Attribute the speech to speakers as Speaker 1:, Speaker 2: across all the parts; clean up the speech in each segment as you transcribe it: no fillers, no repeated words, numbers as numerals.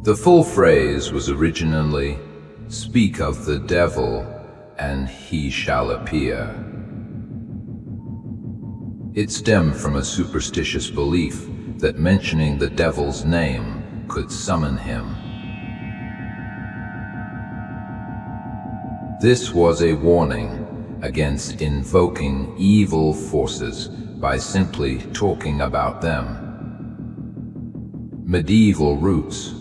Speaker 1: The full phrase was originally, "Speak of the devil, and he shall appear." It stemmed from a superstitious belief that mentioning the devil's name could summon him. This was a warning against invoking evil forces by simply talking about them. Medieval roots.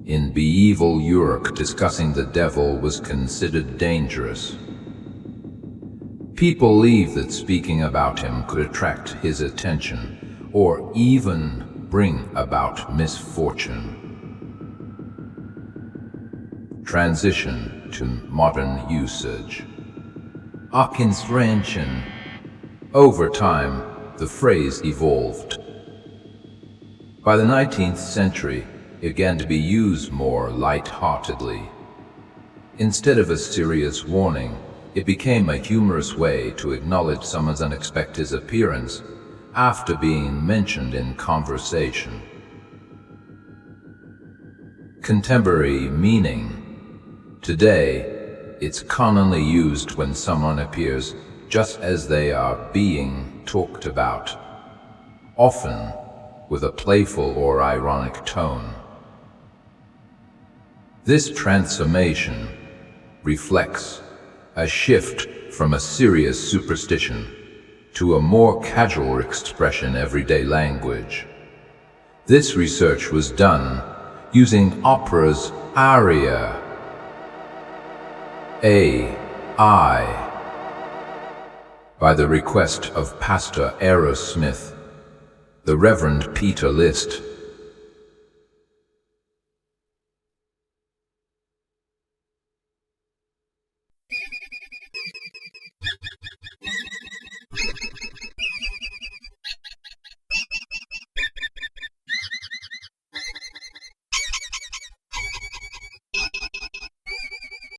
Speaker 1: In medieval Europe, discussing the devil was considered dangerous. People believed that speaking about him could attract his attention or even bring about misfortune. Transition to modern usage. Arkinstranchen. Over time, the phrase evolved. By the 19th century, it began to be used more light-heartedly. Instead of a serious warning, it became a humorous way to acknowledge someone's unexpected appearance after being mentioned in conversation. Contemporary meaning. Today, it's commonly used when someone appears just as they are being talked about, often with a playful or ironic tone. This transformation reflects a shift from a serious superstition to a more casual expression in everyday language. This research was done using opera's Aria, AI, by the request of Pastor Aerosmith, the Reverend Peter List,